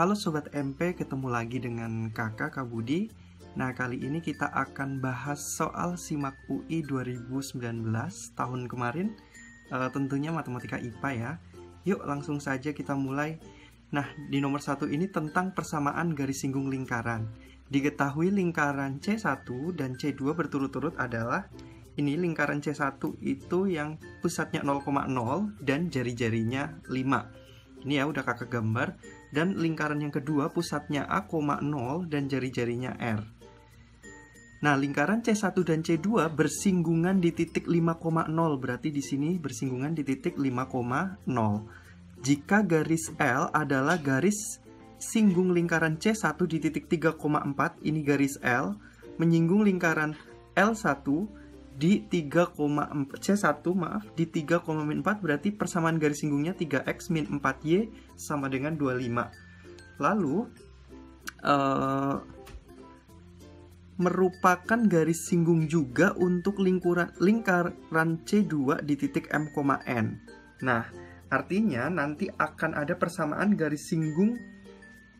Halo Sobat MP, ketemu lagi dengan Kakak Kak Budi. Nah, kali ini kita akan bahas soal SIMAK UI 2019 tahun kemarin, tentunya matematika IPA ya. Yuk langsung saja kita mulai. Nah, di nomor 1 ini tentang persamaan garis singgung lingkaran. Diketahui lingkaran C1 dan C2 berturut-turut adalah ini lingkaran C1 itu yang pusatnya 0,0 dan jari-jarinya 5. Ini ya udah kakak gambar. Dan lingkaran yang kedua pusatnya A,0 dan jari-jarinya R. Nah, lingkaran C1 dan C2 bersinggungan di titik 5,0. Berarti di sini bersinggungan di titik 5,0. Jika garis L adalah garis singgung lingkaran C1 di titik 3,4, ini garis L menyinggung lingkaran L1 di 3,4 C1 di 3,4, berarti persamaan garis singgungnya 3x min 4y sama dengan 25. Lalu merupakan garis singgung juga untuk lingkaran C2 di titik M, N. Nah, artinya nanti akan ada persamaan garis singgung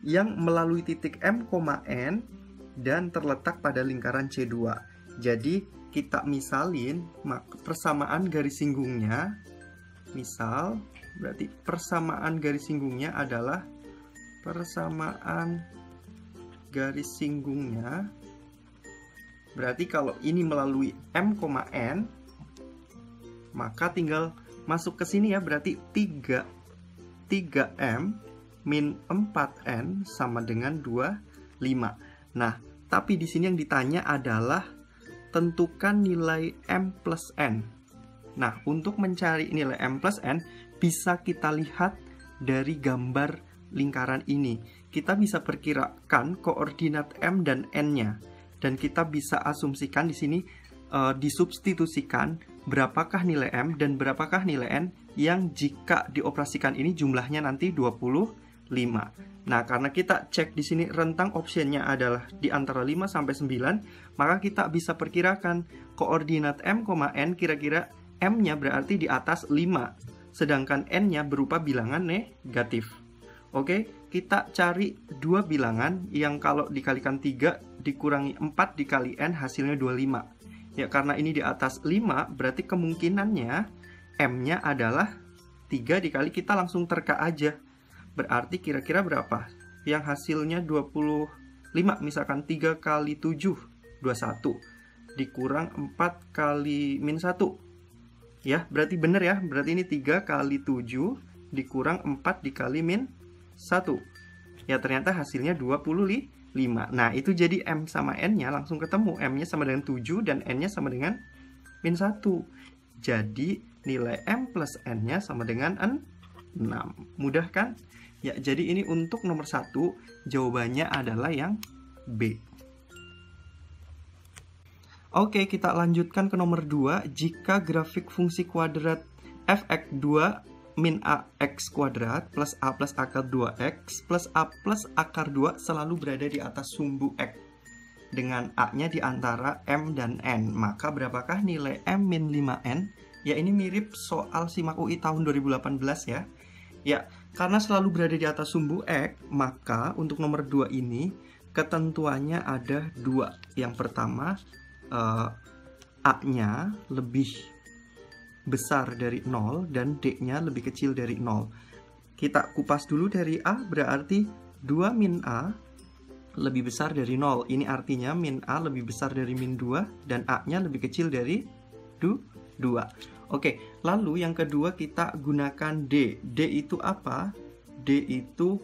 yang melalui titik M, N dan terletak pada lingkaran C2. Jadi kita misalin persamaan garis singgungnya. Misal, berarti persamaan garis singgungnya adalah persamaan garis singgungnya. Berarti kalau ini melalui M, N, maka tinggal masuk ke sini ya, berarti 3M min 4N sama dengan 25. Nah, tapi di sini yang ditanya adalah tentukan nilai M plus N. Nah, untuk mencari nilai M plus N, bisa kita lihat dari gambar lingkaran ini. Kita bisa perkirakan koordinat M dan N-nya. Dan kita bisa asumsikan di sini disubstitusikan berapakah nilai M dan berapakah nilai N yang jika dioperasikan ini jumlahnya nanti 25. Nah, karena kita cek di sini rentang optionnya adalah di antara 5 sampai 9, maka kita bisa perkirakan koordinat M, N, kira-kira M-nya berarti di atas 5, sedangkan N-nya berupa bilangan negatif. Oke, kita cari dua bilangan yang kalau dikalikan 3 dikurangi 4 dikali N hasilnya 25. Ya, karena ini di atas 5, berarti kemungkinannya M-nya adalah 3 dikali, kita langsung terka aja. Berarti kira-kira berapa? Yang hasilnya 25, misalkan 3 kali 7, 21. Dikurang 4 kali min 1. Ya, berarti bener ya. Berarti ini 3 kali 7 dikurang 4 dikali min 1. Ya, ternyata hasilnya 25. Nah, itu jadi M sama N-nya langsung ketemu. M-nya sama dengan 7 dan N-nya sama dengan min 1. Jadi, nilai M plus N-nya sama dengan 6. Mudah kan? Ya, jadi ini untuk nomor 1, jawabannya adalah yang B. Oke, kita lanjutkan ke nomor 2. Jika grafik fungsi kuadrat fx2 min ax kuadrat plus a plus akar 2x plus a plus akar 2 selalu berada di atas sumbu x dengan a-nya di antara m dan n, maka berapakah nilai m min 5n? Ya, ini mirip soal SIMAK UI tahun 2018 ya. Ya, karena selalu berada di atas sumbu X, maka untuk nomor 2 ini ketentuannya ada 2. Yang pertama, A-nya lebih besar dari 0 dan D-nya lebih kecil dari 0. Kita kupas dulu dari A, berarti 2 min A lebih besar dari 0. Ini artinya min A lebih besar dari min 2 dan A-nya lebih kecil dari 2. Oke, lalu yang kedua kita gunakan D. D itu apa? D itu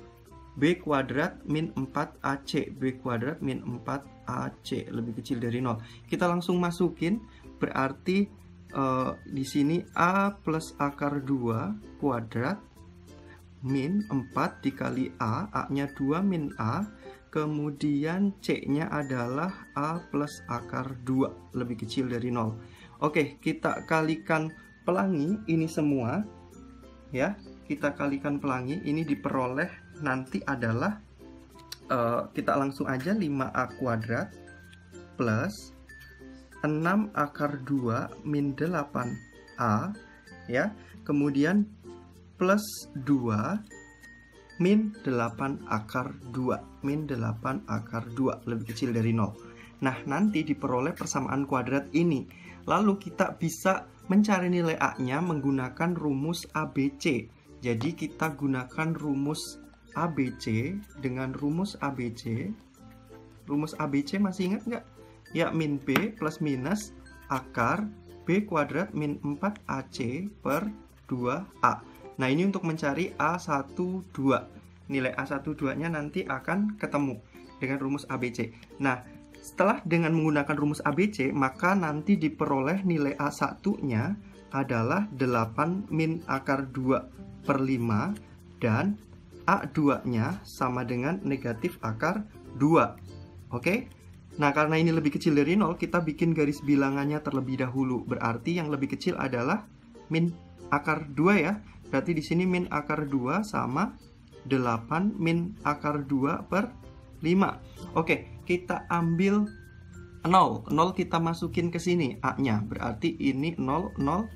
B kuadrat min 4AC. B kuadrat min 4AC lebih kecil dari 0. Kita langsung masukin, berarti di sini A plus akar 2 kuadrat min 4 dikali A. A-nya 2 min A. Kemudian C-nya adalah A plus akar 2 lebih kecil dari 0. Oke, kita kalikan pelangi ini semua ya. Kita kalikan pelangi ini diperoleh nanti adalah kita langsung aja 5a kuadrat plus 6 akar 2 min 8a ya. Kemudian plus 2 min 8 akar 2. Min 8 akar 2 lebih kecil dari 0. Nah, nanti diperoleh persamaan kuadrat ini. Lalu kita bisa mencari nilai A-nya menggunakan rumus ABC. Jadi kita gunakan rumus ABC dengan rumus ABC. Rumus ABC masih ingat nggak? Ya, min B plus minus akar B kuadrat min 4AC per 2A. Nah, ini untuk mencari A12. Nilai A12-nya nanti akan ketemu dengan rumus ABC. Nah, setelah dengan menggunakan rumus ABC, maka nanti diperoleh nilai A1-nya adalah 8 min akar 2 per 5 dan A2-nya sama dengan negatif akar 2. Oke? Nah, karena ini lebih kecil dari 0, kita bikin garis bilangannya terlebih dahulu. Berarti yang lebih kecil adalah min akar 2 ya. Berarti di sini min akar 2 sama 8 min akar 2 per 5. Oke, kita ambil 0. 0 kita masukin ke sini A-nya. Berarti ini 0, 0.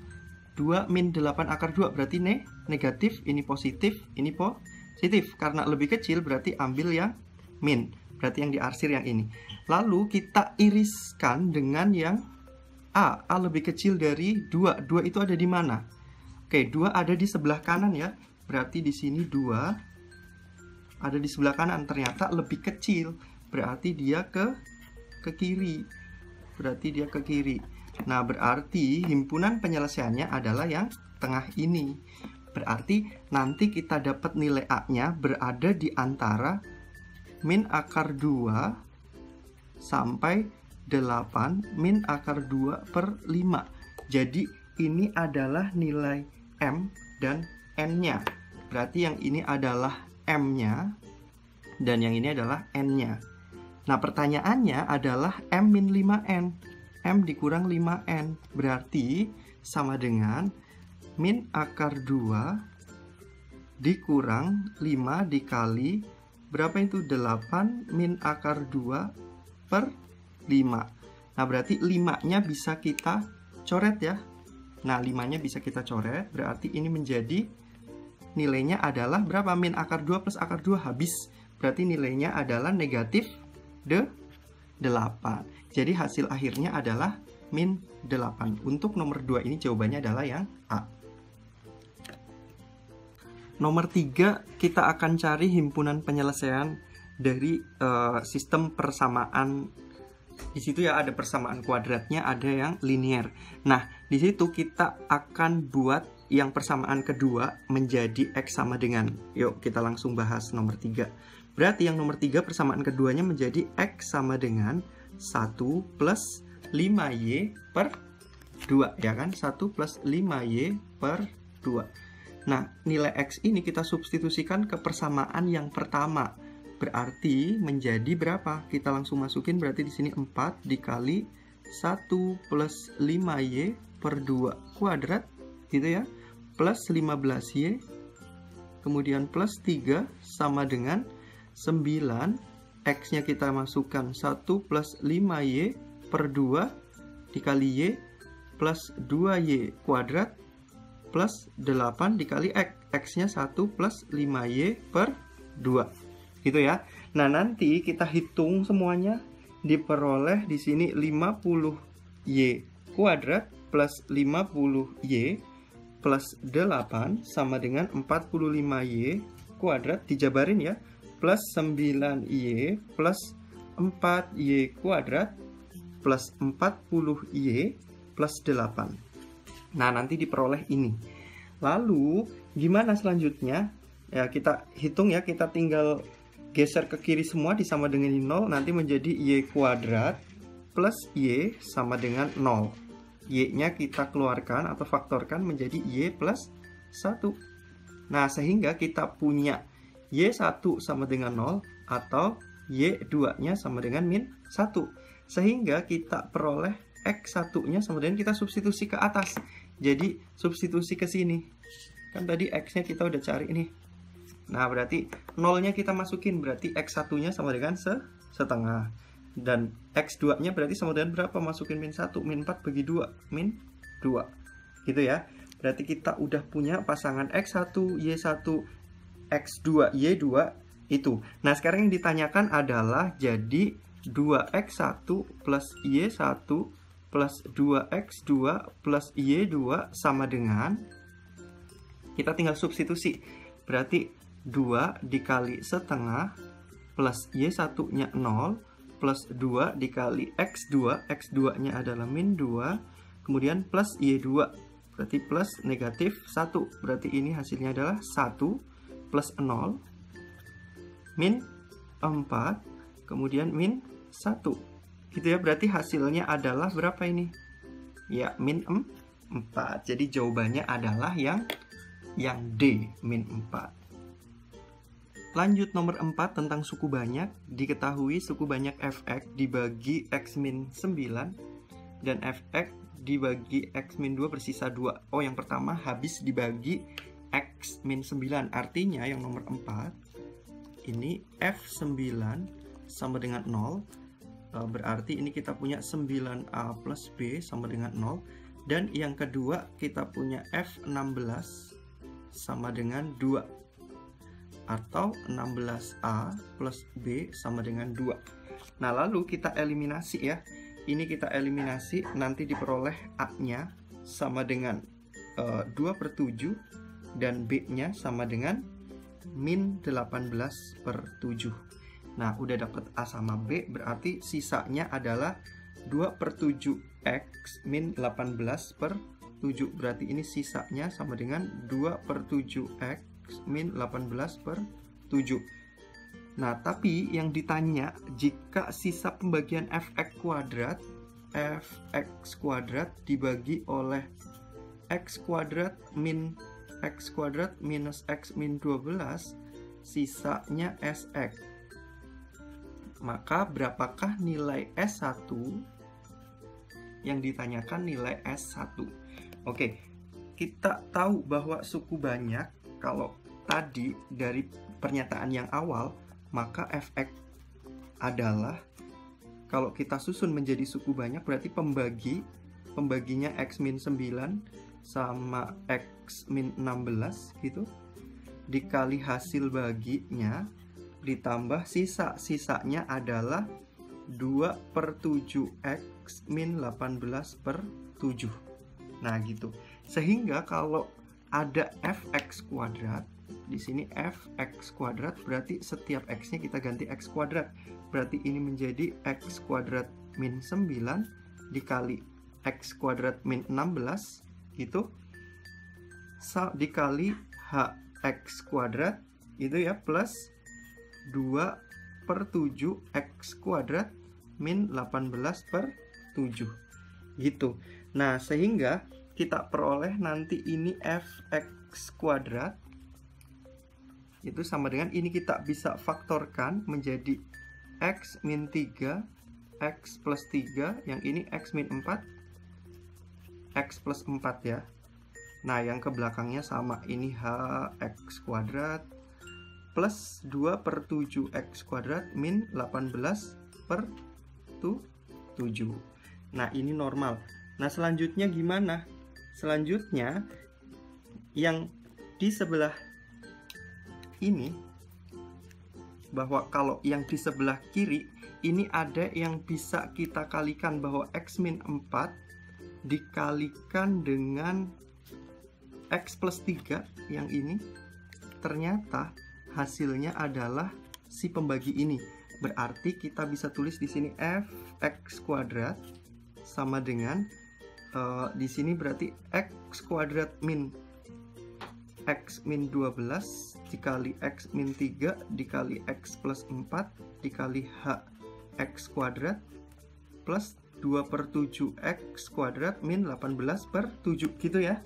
2 min 8 akar 2 berarti negatif, ini positif, ini positif. Karena lebih kecil berarti ambil yang min. Berarti yang diarsir yang ini. Lalu kita iriskan dengan yang A. A lebih kecil dari 2. 2 itu ada di mana? Oke, 2 ada di sebelah kanan ya. Berarti di sini 2 ada di sebelah kanan. Ternyata lebih kecil. Berarti dia ke kiri. Berarti dia ke kiri. Nah, berarti himpunan penyelesaiannya adalah yang tengah ini. Berarti nanti kita dapat nilai A-nya berada di antara min akar 2 sampai 8 min akar 2 per 5. Jadi ini adalah nilai M dan N-nya. Berarti yang ini adalah M-nya dan yang ini adalah N-nya. Nah, pertanyaannya adalah M min 5N. M dikurang 5N. Berarti sama dengan min akar 2 dikurang 5 dikali berapa itu? 8 min akar 2 per 5. Nah, berarti 5-nya bisa kita coret ya. Nah, 5-nya bisa kita coret. Berarti ini menjadi nilainya adalah berapa? Min akar 2 plus akar 2 habis. Berarti nilainya adalah negatif 8. Jadi hasil akhirnya adalah min 8. Untuk nomor 2 ini jawabannya adalah yang A. Nomor 3, kita akan cari himpunan penyelesaian dari sistem persamaan. Di situ ya ada persamaan kuadratnya, ada yang linear. Nah, di situ kita akan buat yang persamaan kedua menjadi X sama dengan. Yuk, kita langsung bahas nomor 3. Berarti yang nomor 3 persamaan keduanya menjadi X sama dengan 1 plus 5Y per 2. Ya kan? 1 plus 5Y per 2. Nah, nilai X ini kita substitusikan ke persamaan yang pertama. Berarti menjadi berapa? Kita langsung masukin, berarti di sini 4 dikali 1 plus 5Y per 2 kuadrat, gitu ya. Plus 15Y, kemudian plus 3 sama dengan 9. X-nya kita masukkan 1 plus 5Y per 2 dikali Y plus 2Y kuadrat plus 8 dikali X. X-nya 1 plus 5Y per 2. Gitu ya. Nah, nanti kita hitung semuanya, diperoleh di sini 50Y kuadrat plus 50Y plus 8 sama dengan 45Y kuadrat, dijabarin ya, plus 9Y plus 4Y kuadrat plus 40Y plus 8. Nah, nanti diperoleh ini. Lalu, gimana selanjutnya? Ya, kita hitung ya, kita tinggal geser ke kiri semua disama dengan 0, nanti menjadi Y kuadrat plus Y sama dengan 0. Y-nya kita keluarkan atau faktorkan menjadi Y plus 1. Nah, sehingga kita punya Y1 sama dengan 0 atau Y2-nya sama dengan min 1. Sehingga kita peroleh X1-nya sama dengan, kita substitusi ke atas. Jadi, substitusi ke sini. Kan tadi X-nya kita udah cari ini. Nah, berarti 0-nya kita masukin, berarti X1-nya sama dengan setengah. Dan X2-nya berarti sama dengan berapa? Masukin min 1, min 4 bagi 2, min 2. Gitu ya. Berarti kita udah punya pasangan X1, Y1, X2, Y2 itu. Nah, sekarang yang ditanyakan adalah jadi 2X1 plus Y1 plus 2X2 plus Y2 sama dengan, kita tinggal substitusi. Berarti 2 dikali setengah plus Y1-nya 0 plus 2 dikali X2, X2-nya adalah min 2, kemudian plus Y2, berarti plus negatif 1, berarti ini hasilnya adalah 1 plus 0, min 4, kemudian min 1. Gitu ya, berarti hasilnya adalah berapa ini? Ya, min 4. Jadi jawabannya adalah yang D, min 4. Lanjut nomor 4 tentang suku banyak. Diketahui suku banyak fx dibagi x min 9 dan fx dibagi x min 2 bersisa 2. Oh, yang pertama habis dibagi x min 9. Artinya yang nomor 4 ini f9 sama dengan 0. Berarti ini kita punya 9a plus b sama dengan 0. Dan yang kedua kita punya f16 sama dengan 2. Atau 16A plus B sama dengan 2. Nah, lalu kita eliminasi ya. Ini kita eliminasi, nanti diperoleh A-nya sama dengan 2/7 dan B-nya sama dengan min 18/7. Nah, udah dapat A sama B, berarti sisanya adalah 2/7X min 18/7. Berarti ini sisanya sama dengan 2/7X min 18/7. Nah, tapi yang ditanya, jika sisa pembagian fx kuadrat dibagi oleh x kuadrat min x kuadrat minus x min 12, sisanya sx. Maka berapakah nilai S1? Yang ditanyakan nilai S1. Oke, kita tahu bahwa suku banyak, kalau tadi dari pernyataan yang awal, maka fx adalah, kalau kita susun menjadi suku banyak, berarti pembaginya x min 9 sama x min 16 gitu, dikali hasil baginya ditambah sisanya adalah 2/7x min 18/7. Nah gitu. Sehingga kalau ada fx kuadrat, di sini fx kuadrat berarti setiap x-nya kita ganti x kuadrat. Berarti ini menjadi x kuadrat min 9 dikali x kuadrat min 16 itu dikali hx kuadrat itu ya, plus 2/7x kuadrat min 18/7 gitu. Nah, sehingga kita peroleh nanti ini fx kuadrat itu sama dengan, ini kita bisa faktorkan menjadi x min 3 x plus 3, yang ini x min 4 x plus 4 ya. Nah, yang ke belakangnya sama, ini hx kuadrat plus 2/7x kuadrat min 18/7. Nah, ini normal. Nah, selanjutnya gimana? Selanjutnya yang di sebelah ini, bahwa kalau yang di sebelah kiri ini ada yang bisa kita kalikan, bahwa x min 4 dikalikan dengan x plus 3 yang ini, ternyata hasilnya adalah si pembagi ini. Berarti kita bisa tulis di sini fx kuadrat sama dengan di sini berarti x kuadrat min x min 12 dikali x min 3 dikali x plus 4 dikali h x kuadrat plus 2/7x kuadrat min 18/7 gitu ya.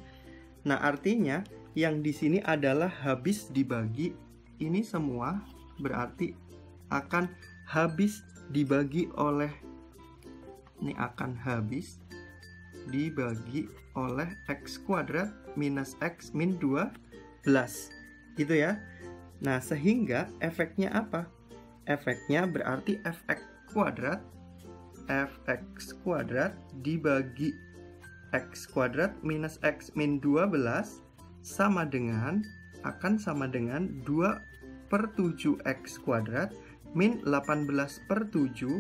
Nah, artinya yang di sini adalah habis dibagi ini semua, berarti akan habis dibagi oleh, ini akan habis dibagi oleh x kuadrat minus x min 12 gitu ya. Nah, sehingga efeknya apa? Efeknya berarti fx kuadrat dibagi x kuadrat minus x min 12 sama dengan akan sama dengan 2/7 x kuadrat min 18/7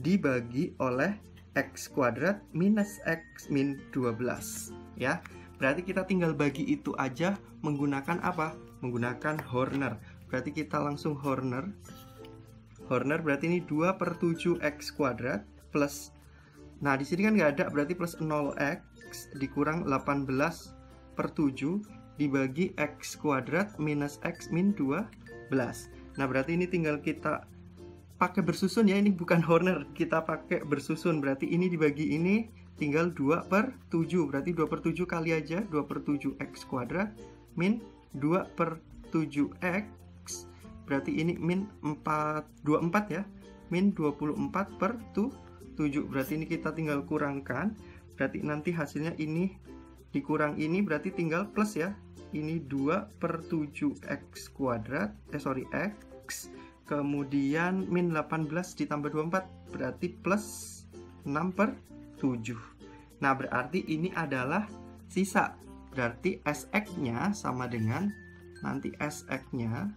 dibagi oleh x kuadrat minus x min 12 ya. Berarti kita tinggal bagi itu aja menggunakan apa? Menggunakan Horner. Berarti kita langsung Horner berarti ini 2/7 x kuadrat plus, nah di sini kan nggak ada, berarti plus 0x dikurang 18/7 dibagi x kuadrat minus x min 12. Nah berarti ini tinggal kita pakai bersusun ya, ini bukan Horner, kita pakai bersusun. Berarti ini dibagi ini tinggal 2/7, berarti 2/7 kali aja 2/7 x kuadrat min 2/7x, berarti ini min 24 ya, min 24/7, berarti ini kita tinggal kurangkan, berarti nanti hasilnya ini dikurang ini berarti tinggal plus ya, ini 2/7x kuadrat x, kemudian min 18 ditambah 24 berarti plus 6/7. Nah berarti ini adalah sisa, berarti SX nya sama dengan, nanti SX nya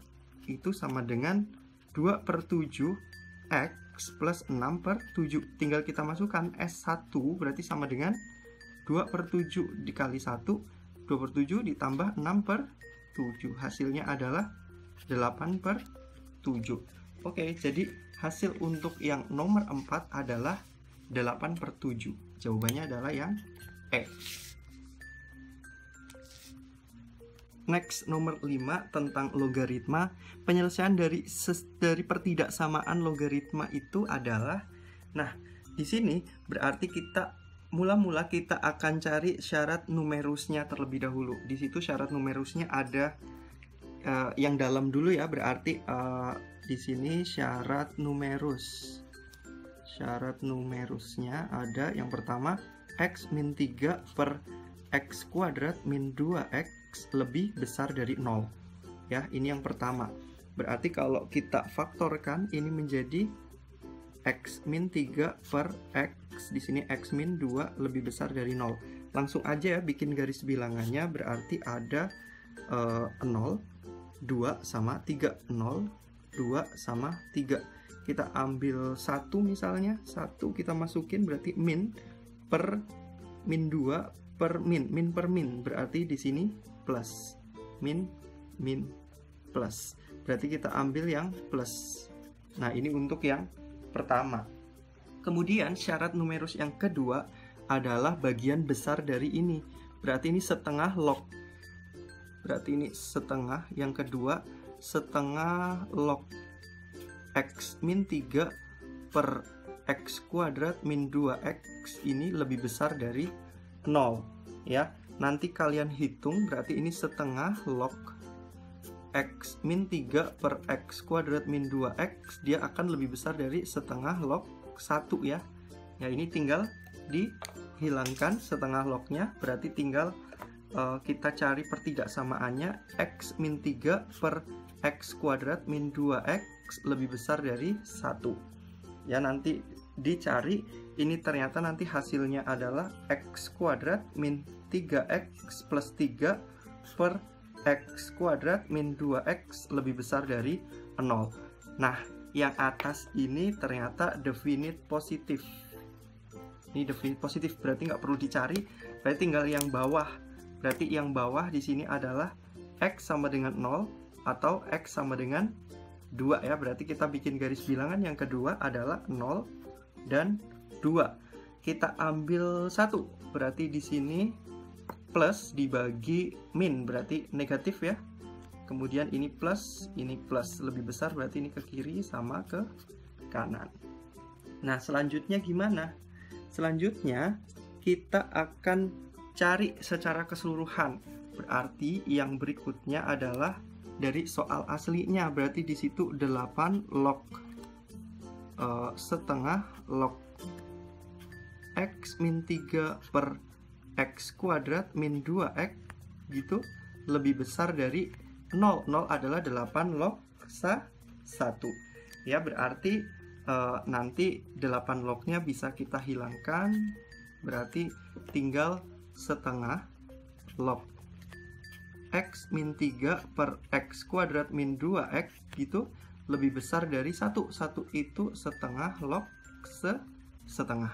itu sama dengan 2/7x plus 6/7. Tinggal kita masukkan S1 berarti sama dengan 2/7 dikali 1, 2/7 ditambah 6/7, hasilnya adalah 8/7. Oke, jadi hasil untuk yang nomor 4 adalah 8/7. Jawabannya adalah yang E. Next, nomor 5 tentang logaritma. Penyelesaian dari pertidaksamaan logaritma itu adalah, nah di sini berarti kita mula-mula kita akan cari syarat numerusnya terlebih dahulu. Di situ syarat numerusnya ada yang dalam dulu ya, berarti di sini syarat numerusnya ada yang pertama x min 3 per x kuadrat min 2x lebih besar dari 0 ya, ini yang pertama. Berarti kalau kita faktorkan ini menjadi x min 3 per x, di sini x min 2 lebih besar dari 0. Langsung aja ya bikin garis bilangannya, berarti ada 0, 2 sama 3, 0, 2 sama 3. Kita ambil 1 misalnya, 1 kita masukin berarti min per min 2 per min per min, berarti di sini plus, min plus, berarti kita ambil yang plus. Nah ini untuk yang pertama. Kemudian syarat numerus yang kedua adalah bagian besar dari ini, berarti ini setengah log, berarti ini setengah, yang kedua setengah log x min 3 per x kuadrat min 2x ini lebih besar dari 0 ya. Nanti kalian hitung, berarti ini setengah log x min 3 per x kuadrat min 2x, dia akan lebih besar dari setengah log 1 ya. Ya ini tinggal dihilangkan setengah lognya, berarti tinggal kita cari pertidaksamaannya, x min 3 per x kuadrat min 2x lebih besar dari 1 ya. Nanti dicari, ini ternyata nanti hasilnya adalah x kuadrat min 3x plus 3 per x kuadrat min 2x lebih besar dari 0. Nah yang atas ini ternyata definite positif, ini definite positif, berarti nggak perlu dicari, berarti tinggal yang bawah. Berarti yang bawah di sini adalah x sama dengan 0 atau x sama dengan 2 ya. Berarti kita bikin garis bilangan yang kedua adalah 0 dan 2. Kita ambil 1, berarti di sini plus dibagi min, berarti negatif ya. Kemudian ini plus lebih besar, berarti ini ke kiri sama ke kanan. Nah selanjutnya gimana? Selanjutnya kita akan cari secara keseluruhan. Berarti yang berikutnya adalah dari soal aslinya, berarti di situ 8 log setengah log x min 3 per x kuadrat min 2x gitu lebih besar dari 0. 0 adalah 8 log 1 ya. Berarti nanti 8 lognya bisa kita hilangkan, berarti tinggal setengah log X min 3 per X kuadrat min 2X gitu lebih besar dari 1. 1 itu setengah log setengah.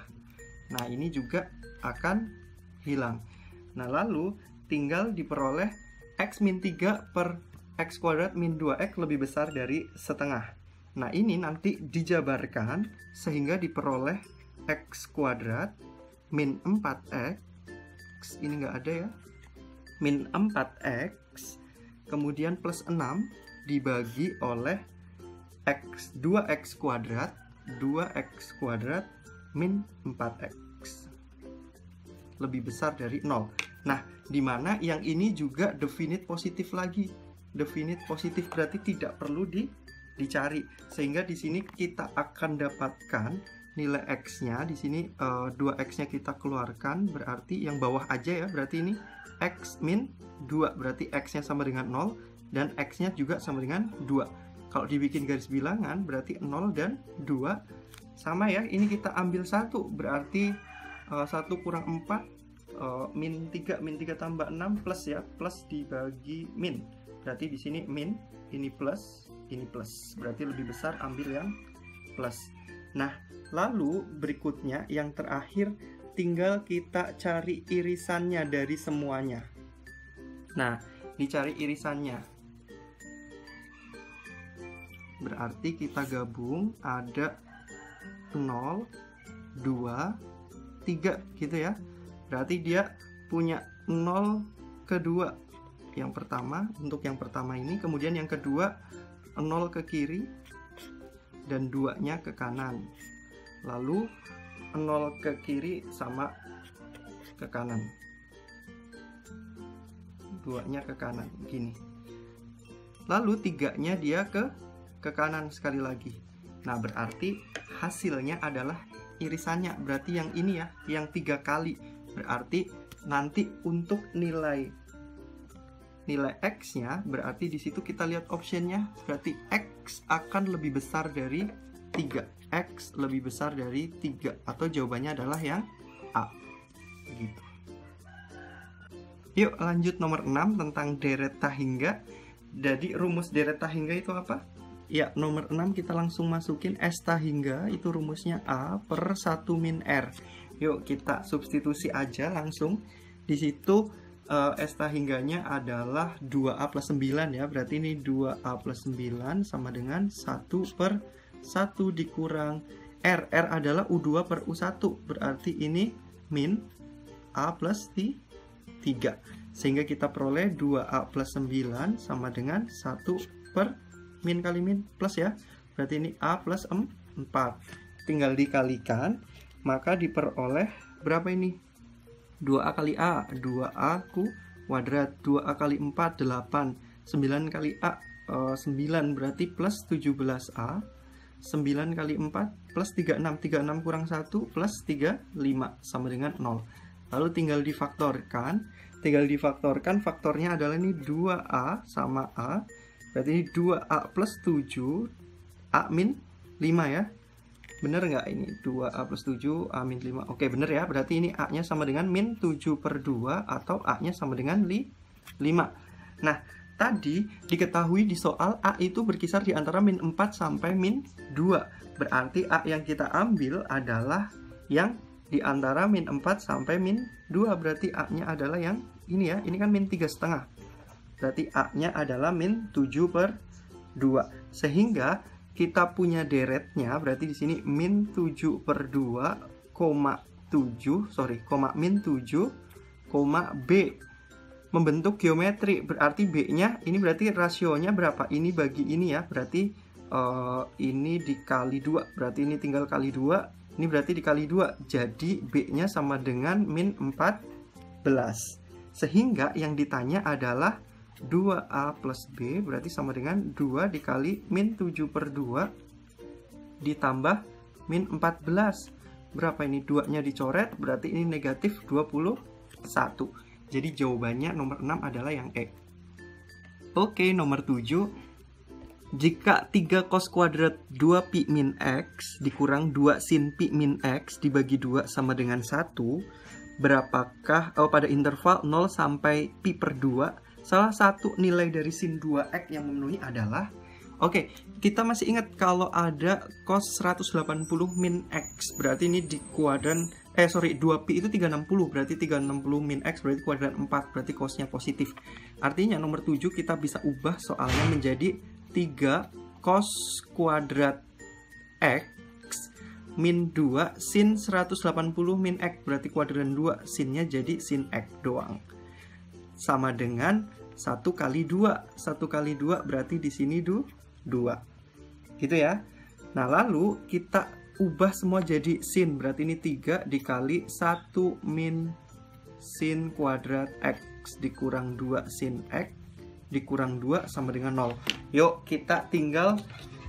Nah, ini juga akan hilang. Nah, lalu tinggal diperoleh X min 3 per X kuadrat min 2X lebih besar dari setengah. Nah, ini nanti dijabarkan sehingga diperoleh X kuadrat min 4X, ini nggak ada ya, min 4X, kemudian plus 6 dibagi oleh X 2X kuadrat, 2X kuadrat min 4X lebih besar dari 0. Nah, dimana yang ini juga definite positif lagi. Definite positif berarti tidak perlu dicari. Sehingga di sini kita akan dapatkan nilai X-nya. Di sini 2X-nya kita keluarkan, berarti yang bawah aja ya. Berarti ini X min 2, berarti X-nya sama dengan 0 dan X-nya juga sama dengan 2. Kalau dibikin garis bilangan berarti 0 dan 2 sama ya. Ini kita ambil 1, berarti 1 kurang 4 min 3 tambah 6 plus ya, plus dibagi min. Berarti di sini min, ini plus, berarti lebih besar ambil yang plus. Nah, lalu berikutnya yang terakhir tinggal kita cari irisannya dari semuanya. Nah, dicari irisannya. Berarti kita gabung ada 0, 2, 3 gitu ya. Berarti dia punya 0 kedua. Yang pertama, untuk yang pertama ini, kemudian yang kedua 0 ke kiri dan 2-nya ke kanan. Lalu 0 ke kiri sama ke kanan. 2-nya ke kanan gini. Lalu 3-nya dia ke kanan sekali lagi. Nah, berarti hasilnya adalah irisannya. Berarti yang ini ya, yang 3 kali. Berarti nanti untuk nilai X-nya, berarti di situ kita lihat optionnya, berarti X akan lebih besar dari 3. X lebih besar dari 3, atau jawabannya adalah yang A. Gitu. Yuk lanjut nomor 6 tentang deret tahingga. Jadi rumus deret tahingga itu apa? Ya, nomor 6 kita langsung masukin S tahingga, itu rumusnya A per 1 min R. Yuk kita substitusi aja langsung. Di situ S tahingganya adalah 2A plus 9 ya. Berarti ini 2A plus 9 sama dengan 1 per 1 dikurang R. R adalah U2 per U1. Berarti ini min A plus 3. Sehingga kita peroleh 2A plus 9 sama dengan 1 per min kali min plus ya. Berarti ini A plus 4. Tinggal dikalikan, maka diperoleh berapa ini? 2A kali A, 2A kuadrat, 2A kali 4, 8, 9 kali A, 9 berarti plus 17A, 9 kali 4 plus 36, 36 kurang 1 plus 35 sama dengan 0. Lalu tinggal difaktorkan, faktornya adalah ini 2A sama A, berarti ini 2A plus 7, A min 5 ya. Bener nggak ini? 2A plus 7, A min 5. Oke, bener ya. Berarti ini A-nya sama dengan min 7 per 2 atau A-nya sama dengan 5. Nah, tadi diketahui di soal A itu berkisar di antara min 4 sampai min 2. Berarti A yang kita ambil adalah yang di antara min 4 sampai min 2. Berarti A-nya adalah yang ini ya. Ini kan min 3,5. Berarti A-nya adalah min 7 per 2. Sehingga kita punya deretnya, berarti di sini min 7 per 2, min 7, B. Membentuk geometri, berarti B-nya, ini berarti rasionya berapa? Ini bagi ini ya, berarti ini dikali 2, berarti ini tinggal kali 2, ini berarti dikali 2, jadi B-nya sama dengan min 14. Sehingga yang ditanya adalah 2A plus B, berarti sama dengan 2 dikali min 7 per 2 ditambah min 14. Berapa ini? 2-nya dicoret, berarti ini negatif 21. Jadi jawabannya nomor 6 adalah yang E. Oke, nomor 7. Jika 3 cos kuadrat 2 pi min X dikurang 2 sin pi min X dibagi 2 sama dengan 1, berapakah pada interval 0 sampai pi per 2 salah satu nilai dari sin 2x yang memenuhi adalah, oke, kita masih ingat kalau ada cos 180 min x, berarti ini di kuadran 2pi itu 360, berarti 360 min x berarti kuadran 4, berarti cosnya positif. Artinya nomor 7 kita bisa ubah soalnya menjadi 3 cos kuadrat x min 2 sin 180 min x, berarti kuadran 2, sinnya jadi sin x doang. Sama dengan 1 kali 2. 1 kali 2 berarti di sini 2. Gitu ya. Nah, lalu kita ubah semua jadi sin, berarti ini 3 dikali 1 min sin kuadrat x dikurang 2 sin x dikurang 2 sama dengan 0. Yuk, kita tinggal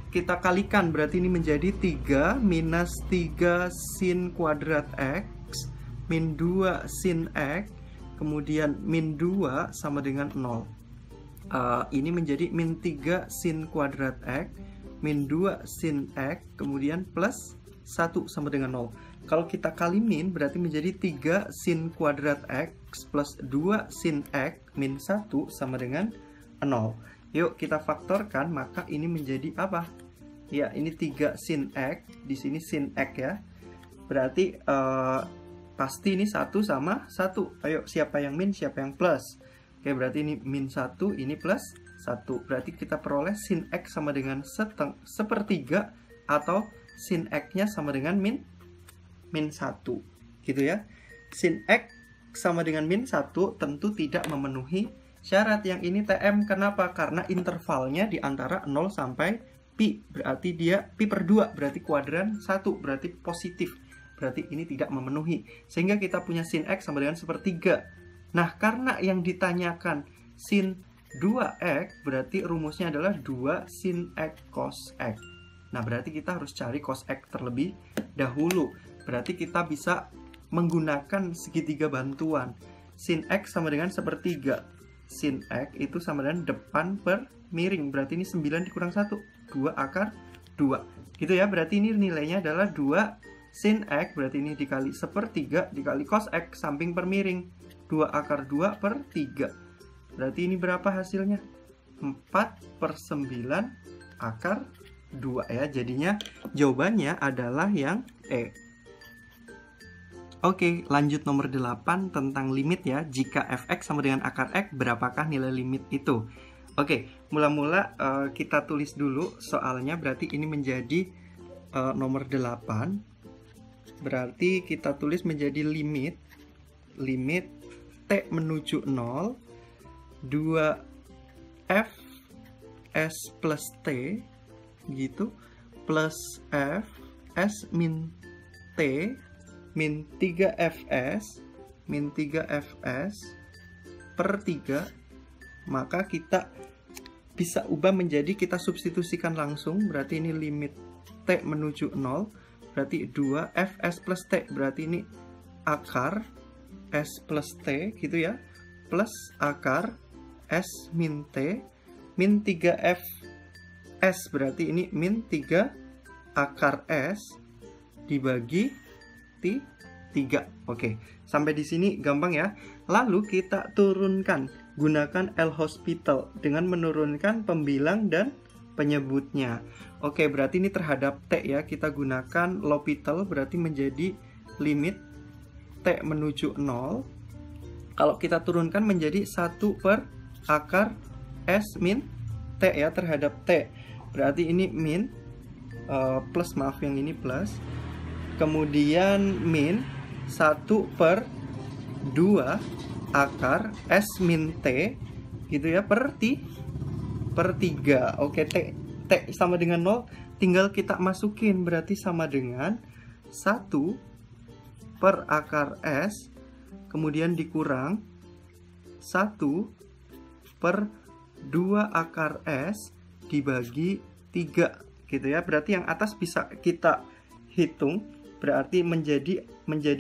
kita kalikan, berarti ini menjadi 3 minus 3 sin kuadrat x min 2 sin x, kemudian min 2 sama dengan 0. Ini menjadi min 3 sin kuadrat x min 2 sin x, kemudian plus 1 sama dengan 0. Kalau kita kali min, berarti menjadi 3 sin kuadrat x plus 2 sin x min 1 sama dengan 0. Yuk kita faktorkan, maka ini menjadi apa? Ya, ini 3 sin x, di sini sin x ya. Berarti pasti ini 1 sama 1. Ayo, siapa yang min, siapa yang plus? Oke, berarti ini min 1, ini plus 1. Berarti kita peroleh sin x sama dengan sepertiga atau sin x-nya sama dengan min 1. Gitu ya. Sin x sama dengan min 1 tentu tidak memenuhi syarat yang ini TM. Kenapa? Karena intervalnya di antara 0 sampai pi, berarti dia pi per 2, berarti kuadran 1, berarti positif. Berarti ini tidak memenuhi. Sehingga kita punya sin x sama dengan sepertiga. Nah, karena yang ditanyakan sin 2x, berarti rumusnya adalah 2 sin x cos x. Nah, berarti kita harus cari cos x terlebih dahulu. Berarti kita bisa menggunakan segitiga bantuan. Sin x sama dengan sepertiga. Sin x itu sama dengan depan per miring. Berarti ini 9 dikurang 1. 2 akar 2. Gitu ya, berarti ini nilainya adalah 2 sin x, berarti ini dikali sepertiga dikali cos x samping per miring. 2 akar 2 per 3. Berarti ini berapa hasilnya? 4 per 9 akar 2 ya. Jadinya jawabannya adalah yang E. Oke, lanjut nomor 8 tentang limit ya. Jika fx sama dengan akar x, berapakah nilai limit itu? Oke, mula-mula kita tulis dulu soalnya, berarti ini menjadi nomor 8. Berarti kita tulis menjadi limit t menuju 0 2 fs plus t gitu plus f s min t min 3fs per 3. Maka kita bisa ubah menjadi, kita substitusikan langsung, berarti ini limit t menuju 0, berarti 2 fs plus t, berarti ini akar s plus t gitu ya, plus akar s min t min 3fs, berarti ini min 3 akar s dibagi 3. Oke, sampai di sini gampang ya. Lalu kita turunkan, gunakan L'Hospital dengan menurunkan pembilang dan penyebutnya. Oke, berarti ini terhadap t ya, kita gunakan L'Hospital, berarti menjadi limit t menuju 0. Kalau kita turunkan menjadi 1 per akar s min t ya, terhadap t. Berarti ini min plus, maaf yang ini plus, kemudian min 1 per 2 akar s min t gitu ya, per 3. Oke, t sama dengan 0, tinggal kita masukin, berarti sama dengan 1 per akar s, kemudian dikurang 1 per 2 akar s dibagi 3 gitu ya. Berarti yang atas bisa kita hitung, berarti menjadi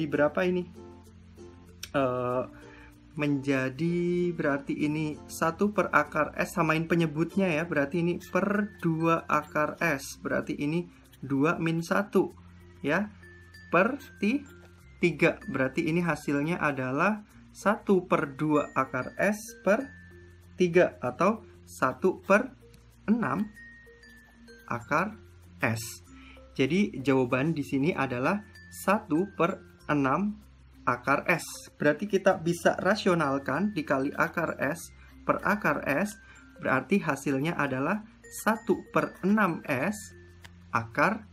berapa ini? Menjadi berarti ini 1 per akar s, samain penyebutnya ya, berarti ini per 2 akar s, berarti ini 2 min 1 ya, per 3, berarti ini hasilnya adalah 1 per 2 akar s per 3 atau 1/6 akar S. Jadi jawaban di sini adalah 1/6 akar S. Berarti kita bisa rasionalkan dikali akar S per akar S, berarti hasilnya adalah 1/6 S akar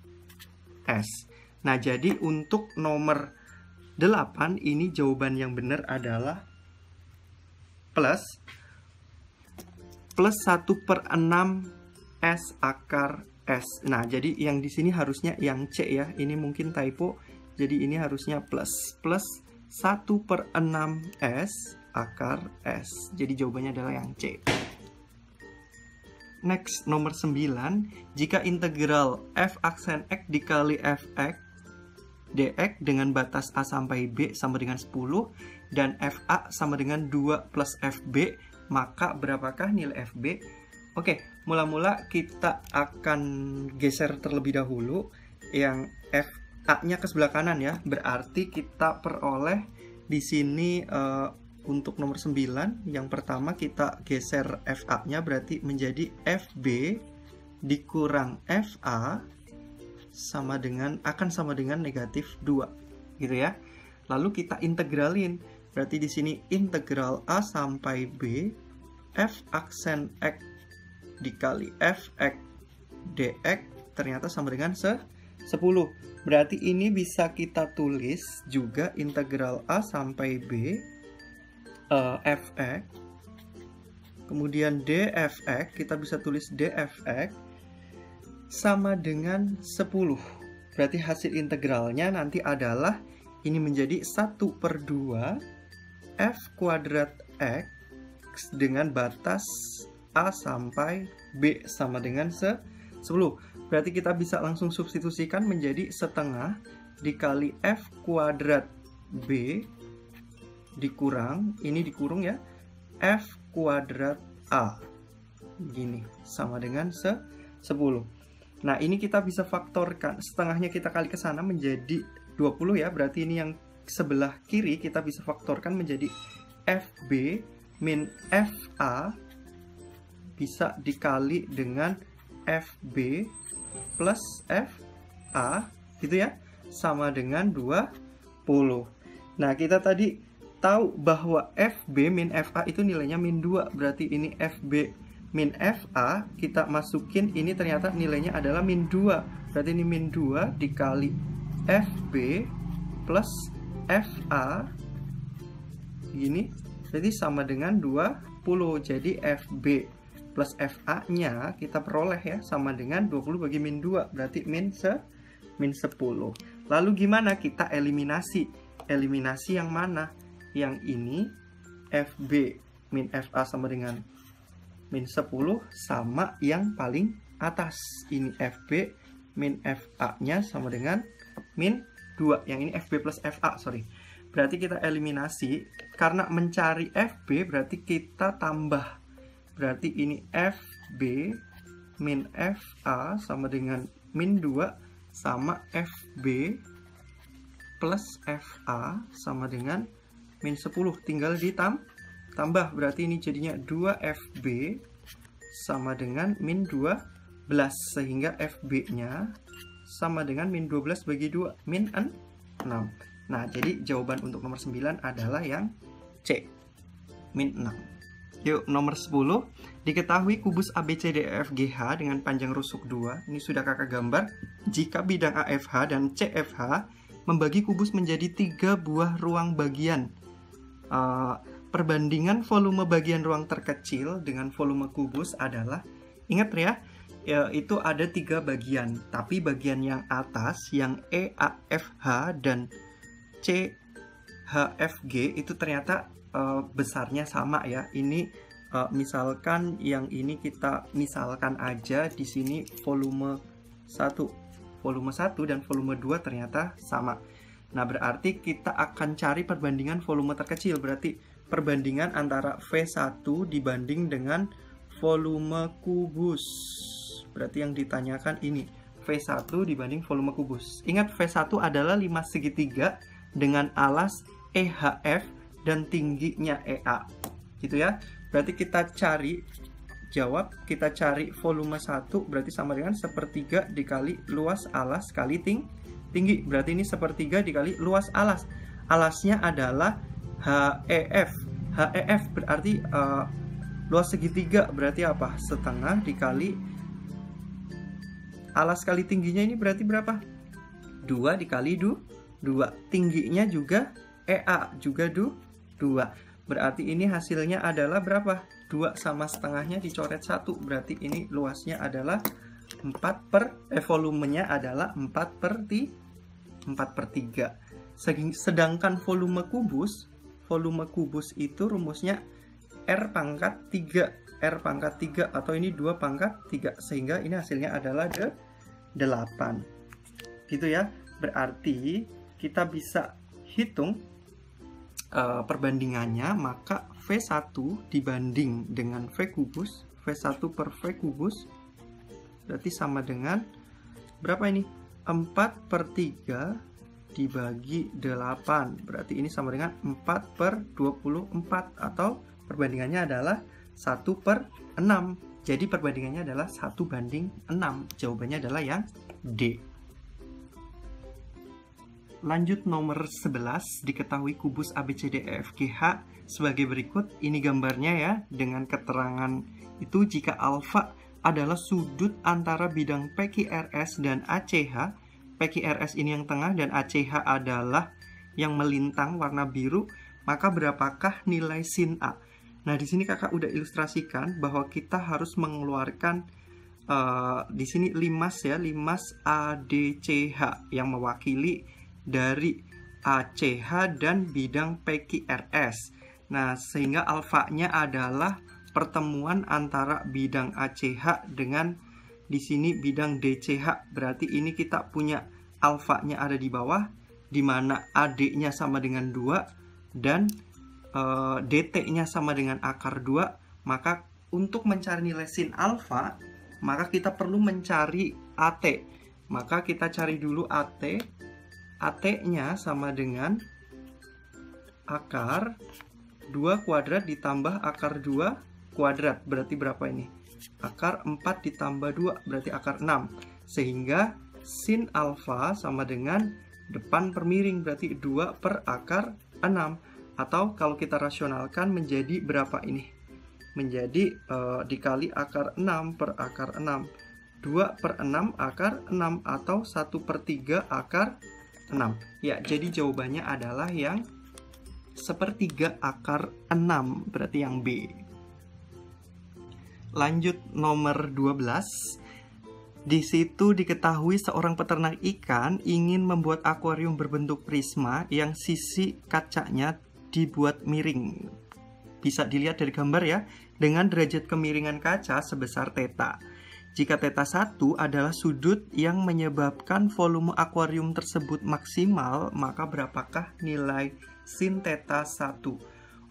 S. Nah, jadi untuk nomor 8 ini jawaban yang benar adalah plus 1/6 S akar S. Nah, jadi yang di sini harusnya yang C ya. Ini mungkin typo. Jadi ini harusnya plus 1/6 S akar S. Jadi jawabannya adalah yang C. Next, nomor 9. Jika integral f aksen X dikali fx dx dengan batas A sampai B sama dengan 10 dan fa sama dengan 2 plus fb, maka berapakah nilai fb? Oke, mula-mula kita akan geser terlebih dahulu yang fa-nya ke sebelah kanan ya. Berarti kita peroleh di sini untuk nomor 9, yang pertama kita geser fa-nya berarti menjadi fb dikurang fa akan sama dengan negatif 2 gitu ya. Lalu kita integralin. Berarti di sini integral A sampai B f aksen X dikali fx dx ternyata sama dengan 10. Berarti ini bisa kita tulis juga integral A sampai B fx, kemudian dfx, kita bisa tulis dfx sama dengan 10. Berarti hasil integralnya nanti adalah ini menjadi 1/2 f kuadrat x dengan batas A sampai B sama dengan 10. Berarti kita bisa langsung substitusikan menjadi setengah dikali f kuadrat B dikurang, ini dikurung ya, f kuadrat A. Gini, sama dengan 10. Nah, ini kita bisa faktorkan. Setengahnya kita kali ke sana menjadi 20 ya. Berarti ini yang sebelah kiri kita bisa faktorkan menjadi fb min fa bisa dikali dengan fb plus fa gitu ya, sama dengan 20. Nah, kita tadi tahu bahwa fb min fa itu nilainya min 2. Berarti ini fb min fa kita masukin, ini ternyata nilainya adalah min 2. Berarti ini min 2 dikali fb plus fa gini, jadi sama dengan 20. Jadi fb plus fa nya kita peroleh ya sama dengan 20 bagi min 2, berarti min 10. Lalu gimana kita eliminasi? Eliminasi yang mana? Yang ini fb min fa sama dengan min 10 sama yang paling atas. Ini fb min fa nya sama dengan min 2. Yang ini fb plus fa, sorry. Berarti kita eliminasi. Karena mencari fb berarti kita tambah. Berarti ini fb min fa sama dengan min 2 sama fb plus fa sama dengan min 10. Tinggal ditambah, berarti ini jadinya 2fb sama dengan min 12, sehingga fb-nya sama dengan min 12 bagi 2, min 6. Nah, jadi jawaban untuk nomor 9 adalah yang C, min 6. Yuk, nomor 10. Diketahui kubus ABCDEFGH dengan panjang rusuk 2. Ini sudah kakak gambar. Jika bidang AFH dan CFH membagi kubus menjadi 3 buah ruang bagian. Perbandingan volume bagian ruang terkecil dengan volume kubus adalah, ingat ya, itu ada 3 bagian, tapi bagian yang atas yang EAFH dan CHFG itu ternyata besarnya sama ya. Ini misalkan yang ini kita misalkan aja di sini volume 1 dan volume 2 ternyata sama. Nah, berarti kita akan cari perbandingan volume terkecil. Berarti perbandingan antara V1 dibanding dengan volume kubus. Berarti yang ditanyakan ini V1 dibanding volume kubus. Ingat, V1 adalah 5 segitiga dengan alas EHF dan tingginya EA. Gitu ya. berarti kita cari kita cari volume 1 berarti sama dengan 1/3 dikali luas alas kali tinggi. Berarti ini 1/3 dikali luas alas. Alasnya adalah HEF. HEF berarti luas segitiga, berarti apa? Setengah dikali alas kali tingginya ini berarti berapa? 2 dikali 2. Tingginya juga EA juga 2. Berarti ini hasilnya adalah berapa? 2 sama setengahnya dicoret 1. Berarti ini luasnya adalah volumenya adalah 4/3. Sedangkan volume kubus itu rumusnya R pangkat 3 atau ini 2/3, sehingga ini hasilnya adalah 8. Gitu ya. Berarti kita bisa hitung perbandingannya, maka V1 dibanding dengan V kubus, V1 per V kubus berarti sama dengan berapa ini? 4/3 dibagi 8, berarti ini sama dengan 4/24, atau perbandingannya adalah 1/6. Jadi perbandingannya adalah 1/6. Jawabannya adalah yang D. Lanjut nomor 11, diketahui kubus ABCDEFGH sebagai berikut. Ini gambarnya ya, dengan keterangan itu jika alfa adalah sudut antara bidang PQRS dan ACH. PQRS ini yang tengah dan ACH adalah yang melintang warna biru, maka berapakah nilai sin A? Nah, di sini kakak udah ilustrasikan bahwa kita harus mengeluarkan di sini limas ya, limas ADCH yang mewakili dari ACH dan bidang PQRS. Nah, sehingga alfanya adalah pertemuan antara bidang ACH dengan di sini bidang DCH. Berarti ini kita punya alfanya ada di bawah, di mana AD-nya sama dengan 2 dan DT-nya sama dengan akar 2. Maka untuk mencari nilai sin alfa, maka kita perlu mencari AT. Maka kita cari dulu AT. AT-nya sama dengan akar 2 kuadrat ditambah akar 2 kuadrat. Berarti berapa ini? Akar 4 ditambah 2 berarti akar 6. Sehingga sin alfa sama dengan depan per miring, berarti 2 per akar 6. Atau kalau kita rasionalkan menjadi berapa ini? Menjadi dikali akar 6 per akar 6. 2/6 akar 6 atau 1/3 akar 6. Ya, jadi jawabannya adalah yang 1/3 akar 6, berarti yang B. Lanjut nomor 12. Di situ diketahui seorang peternak ikan ingin membuat akuarium berbentuk prisma yang sisi kacanya dibuat miring. Bisa dilihat dari gambar ya, dengan derajat kemiringan kaca sebesar theta. Jika theta 1 adalah sudut yang menyebabkan volume akuarium tersebut maksimal, maka berapakah nilai sin theta 1?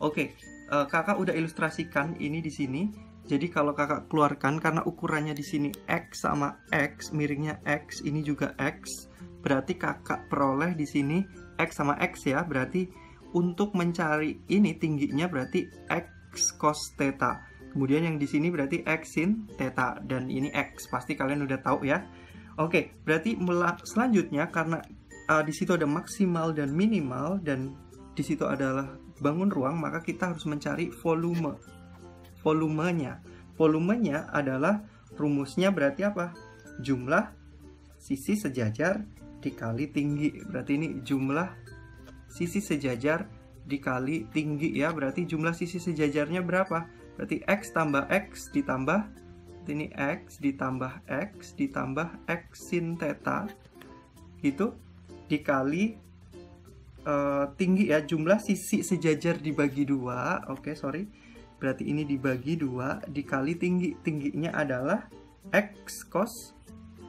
Oke, kakak udah ilustrasikan ini di sini. Jadi kalau kakak keluarkan, karena ukurannya di sini X sama X, miringnya X, ini juga X, berarti kakak peroleh di sini X sama X ya. Berarti untuk mencari ini tingginya berarti X cos theta. Kemudian yang di sini berarti X sin theta, dan ini X, pasti kalian udah tahu ya. Oke, berarti selanjutnya karena di situ ada maksimal dan minimal dan di situ adalah bangun ruang, maka kita harus mencari volumenya. Volumenya adalah rumusnya berarti apa? Jumlah sisi sejajar dikali tinggi. Berarti ini jumlah sisi sejajar dikali tinggi ya. Berarti jumlah sisi sejajarnya berapa? Berarti X tambah X ditambah ini X ditambah X ditambah X sin theta gitu dikali tinggi ya, jumlah sisi sejajar dibagi 2. Oke, sorry. Berarti ini dibagi 2 dikali tingginya adalah X cos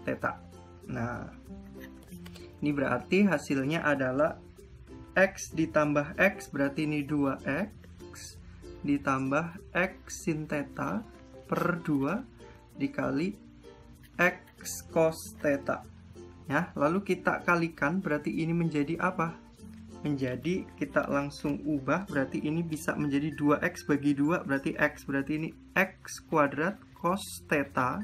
theta. Nah, ini berarti hasilnya adalah X ditambah X, berarti ini 2X ditambah X sin theta per 2 dikali X cos theta ya. Lalu kita kalikan, berarti ini menjadi apa? menjadi, kita langsung ubah, berarti ini bisa menjadi 2x bagi 2, berarti x, berarti ini x kuadrat cos theta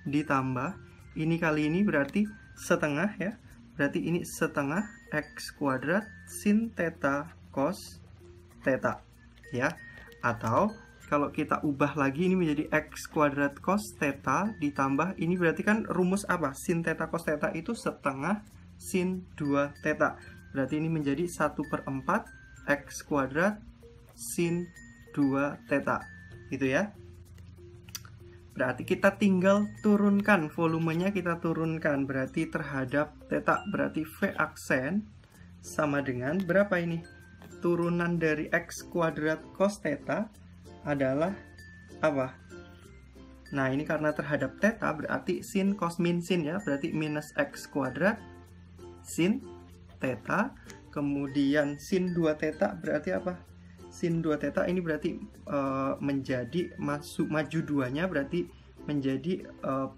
ditambah ini kali ini berarti setengah ya, berarti ini setengah x kuadrat sin theta cos theta ya. Atau kalau kita ubah lagi ini menjadi x kuadrat cos theta ditambah ini berarti kan rumus apa? Sin theta cos theta itu setengah sin 2 theta. Berarti ini menjadi 1/4 x kuadrat sin 2 theta. Gitu ya. Berarti kita tinggal turunkan volumenya, kita turunkan berarti terhadap theta, berarti V aksen sama dengan berapa ini? Turunan dari x kuadrat cos theta adalah apa? Nah, ini karena terhadap theta berarti sin cos min sin ya, berarti minus x kuadrat sin theta, kemudian sin 2 theta berarti apa? Sin 2 theta ini berarti menjadi maju duanya, berarti menjadi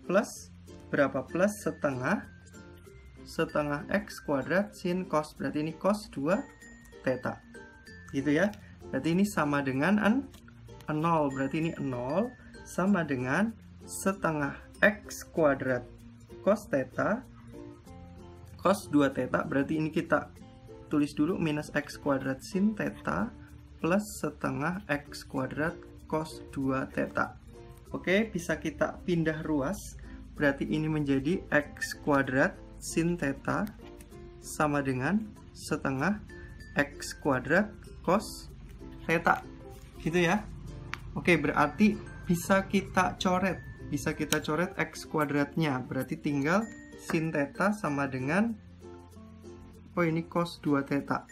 plus berapa? Plus setengah x kuadrat sin cos, berarti ini cos 2 theta gitu ya. Berarti ini sama dengan 0, berarti ini 0 sama dengan setengah x kuadrat cos theta cos 2 theta, berarti ini kita tulis dulu minus x kuadrat sin theta plus setengah x kuadrat cos 2 theta. Oke, bisa kita pindah ruas, berarti ini menjadi x kuadrat sin theta sama dengan setengah x kuadrat cos theta gitu ya. Oke, berarti bisa kita coret x kuadratnya, berarti tinggal sin theta sama dengan ini cos 2 theta.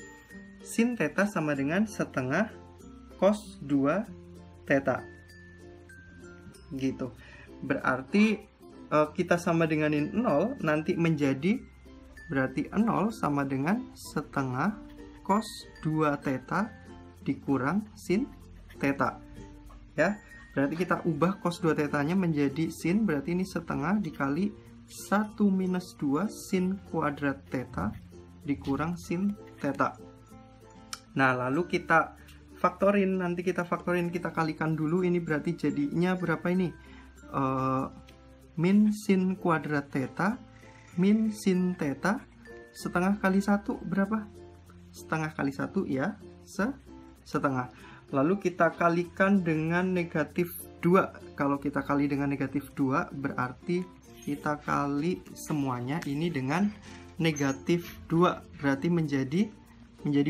Sin theta sama dengan setengah cos 2 theta gitu. Berarti kita sama denganin 0, nanti menjadi berarti 0 sama dengan setengah cos 2 theta dikurang sin theta ya. Berarti kita ubah cos 2 theta-nya menjadi sin, berarti ini setengah dikali 1 minus 2 sin kuadrat theta dikurang sin theta. Nah, lalu kita faktorin, nanti kita faktorin, kita kalikan dulu, ini berarti jadinya berapa ini? Min sin kuadrat theta min sin theta setengah kali 1 berapa? Setengah kali 1 ya, setengah. Lalu kita kalikan dengan negatif 2. Kalau kita kali dengan negatif 2 berarti kita kali semuanya ini dengan negatif 2, berarti menjadi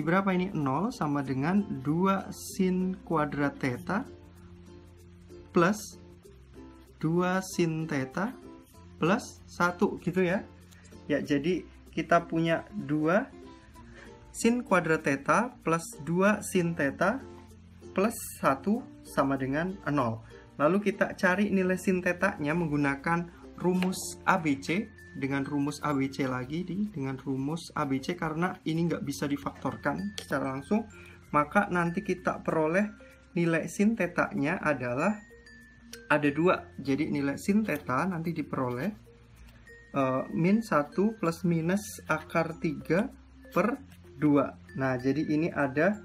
berapa ini? 0 sama dengan 2 sin kuadrat theta plus 2 sin theta plus 1 gitu ya. Ya, jadi kita punya 2 sin kuadrat theta plus 2 sin theta plus 1 sama dengan 0. Lalu kita cari nilai sin theta-nya menggunakan rumus ABC, dengan rumus ABC lagi dengan rumus ABC, karena ini nggak bisa difaktorkan secara langsung, maka nanti kita peroleh nilai sin theta-nya adalah ada 2. Jadi nilai sin theta nanti diperoleh min 1 plus minus akar 3 per 2. Nah, jadi ini ada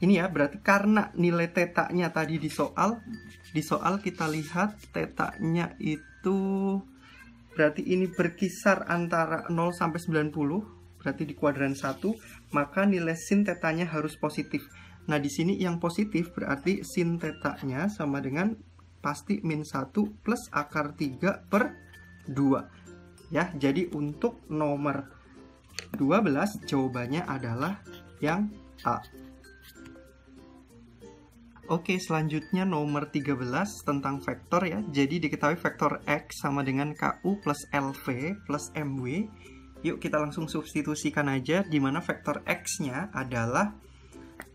ini ya, berarti karena nilai theta-nya tadi di soal kita lihat theta-nya itu berarti ini berkisar antara 0 sampai 90, berarti di kuadran 1, maka nilai sin theta-nya harus positif. Nah, di sini yang positif berarti sin theta-nya sama dengan pasti min 1 plus akar 3 per 2. Ya, jadi untuk nomor 12 jawabannya adalah yang A. Oke, selanjutnya nomor 13 tentang vektor ya. Jadi diketahui vektor X sama dengan KU plus LV plus MW. Yuk kita langsung substitusikan aja, di mana vektor X-nya adalah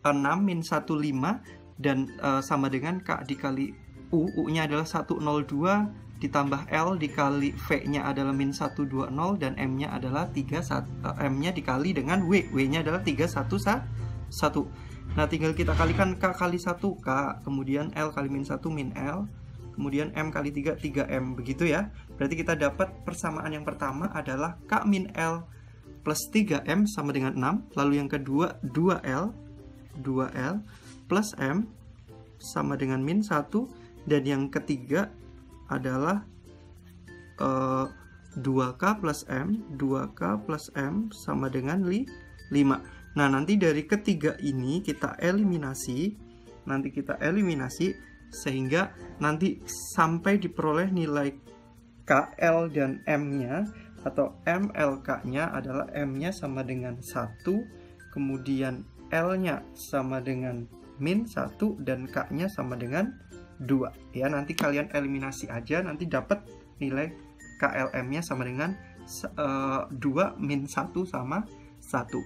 6 min 1 5 dan sama dengan K dikali U. U-nya adalah 102 ditambah L dikali V-nya adalah min 120 dan M-nya adalah 31. M-nya dikali dengan W. W-nya adalah 311. Nah, tinggal kita kalikan K kali 1 K, kemudian L kali min 1 min L, kemudian M kali 3 3M, begitu ya. Berarti kita dapat persamaan yang pertama adalah K min L plus 3M sama dengan 6. Lalu yang kedua 2L plus M sama dengan min 1. Dan yang ketiga adalah 2K plus M sama dengan 5. Nah, nanti dari ketiga ini kita eliminasi. Sehingga nanti sampai diperoleh nilai KL dan M-nya, atau MLK-nya adalah M-nya sama dengan 1, kemudian L-nya sama dengan min 1, dan K-nya sama dengan 2. Ya, nanti kalian eliminasi aja, nanti dapat nilai KLM-nya sama dengan 2 min 1 sama 1.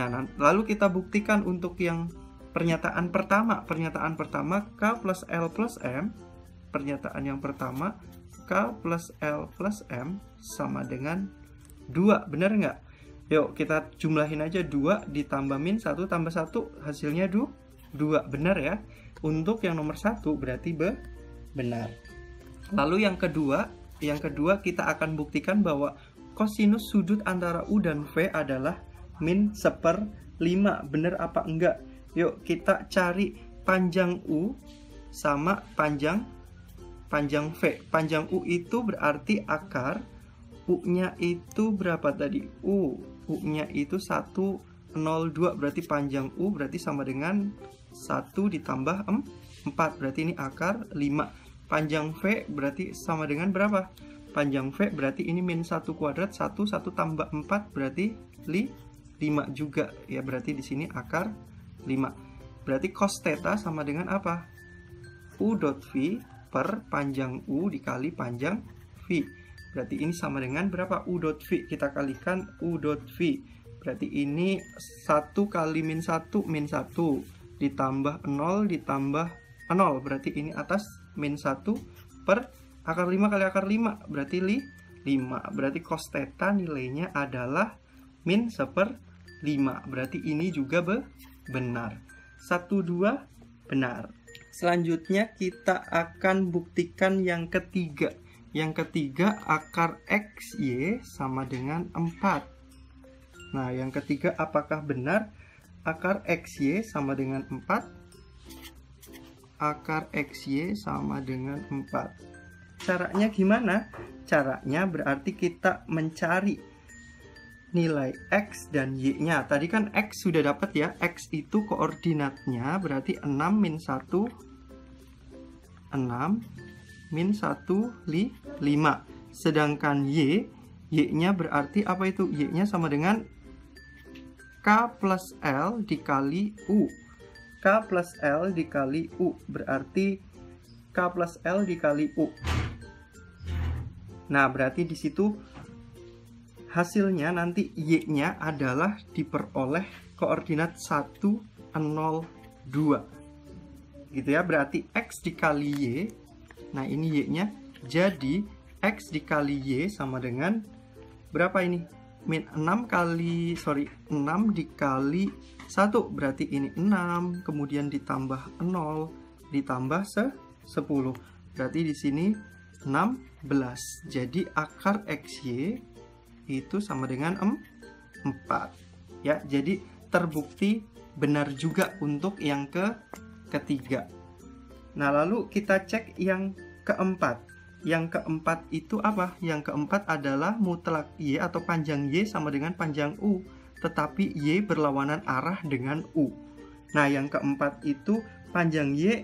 Nah, lalu kita buktikan untuk yang pernyataan pertama K plus L plus M. Pernyataan yang pertama K plus L plus M sama dengan 2, benar nggak? Yuk kita jumlahin aja, 2 ditambah min 1 tambah 1 hasilnya 2, benar ya? Untuk yang nomor 1 berarti benar. Lalu yang kedua kita akan buktikan bahwa kosinus sudut antara U dan V adalah min 1/5, benar apa enggak? Yuk kita cari panjang U sama panjang V. Panjang U itu berarti akar, U-nya itu berapa tadi? U-nya itu 102, berarti panjang U berarti sama dengan 1 ditambah 4, berarti ini akar 5. Panjang V berarti sama dengan berapa? Panjang V berarti ini min 1 kuadrat, 1 tambah 4 berarti 5 juga ya, berarti di sini akar 5. Berarti cos theta sama dengan apa? U dot V per panjang U dikali panjang V. Berarti ini sama dengan berapa? U dot V. Kita kalikan U dot V. Berarti ini 1 kali min 1 ditambah 0 ditambah 0. Berarti ini atas min 1 per akar 5 kali akar 5. Berarti 5. Berarti cos theta nilainya adalah min 1/5. Berarti ini juga benar. 1, 2 benar. Selanjutnya kita akan buktikan yang ketiga. Yang ketiga akar XY sama dengan 4. Nah, yang ketiga apakah benar akar XY sama dengan 4? Akar XY sama dengan 4. Caranya gimana? Caranya berarti kita mencari nilai X dan Y-nya. Tadi kan X sudah dapat ya. X itu koordinatnya berarti 6 min 1 5. Sedangkan Y-nya berarti apa itu? Y-nya sama dengan K plus L dikali U. K plus L dikali U berarti K plus L dikali U. Nah, berarti di situ hasilnya nanti Y-nya adalah diperoleh koordinat 1, 0, 2. Gitu ya, berarti X dikali Y. Nah, ini Y-nya. Jadi, X dikali Y sama dengan berapa ini? 6 dikali 1. Berarti ini 6. Kemudian ditambah 0. Ditambah 10. Berarti di sini 16. Jadi, akar XY itu sama dengan 4 ya. Jadi terbukti benar juga untuk yang ketiga. Nah, lalu kita cek yang keempat. Yang keempat itu apa? Yang keempat adalah mutlak Y atau panjang Y sama dengan panjang U, tetapi Y berlawanan arah dengan U. Nah, yang keempat itu panjang Y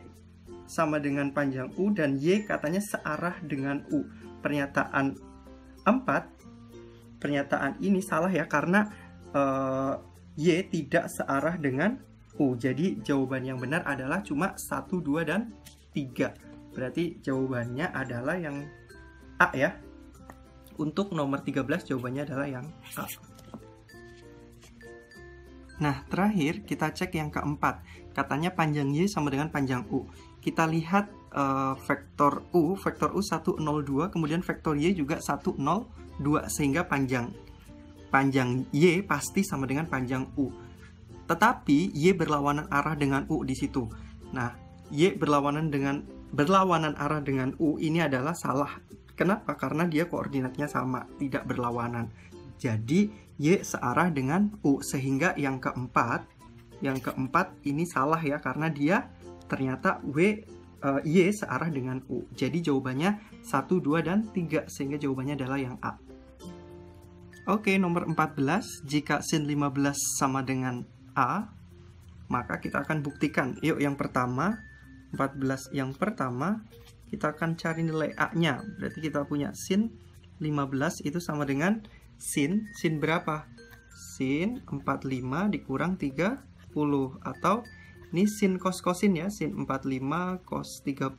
sama dengan panjang U dan Y katanya searah dengan U. Pernyataan ini salah ya, karena Y tidak searah dengan U. Jadi jawaban yang benar adalah cuma 1, 2, dan 3. Berarti jawabannya adalah yang A ya. Untuk nomor 13 jawabannya adalah yang A. Nah, terakhir kita cek yang keempat. Katanya panjang Y sama dengan panjang U. Kita lihat vektor U 102, kemudian vektor Y juga 102, sehingga panjang Y pasti sama dengan panjang U. Tetapi Y berlawanan arah dengan U di situ. Nah, Y berlawanan arah dengan U ini adalah salah. Kenapa? Karena dia koordinatnya sama, tidak berlawanan. Jadi Y searah dengan U, sehingga yang keempat ini salah ya, karena dia ternyata Y searah dengan U. Jadi jawabannya 1, 2, dan 3, sehingga jawabannya adalah yang A. Oke, nomor 14, jika sin 15 sama dengan A, maka kita akan buktikan. Yuk, yang pertama, 14 yang pertama, kita akan cari nilai A-nya. Berarti kita punya sin 15 itu sama dengan sin berapa? Sin 45 dikurang 30, atau ini sin cos-cosin ya, sin 45 cos 30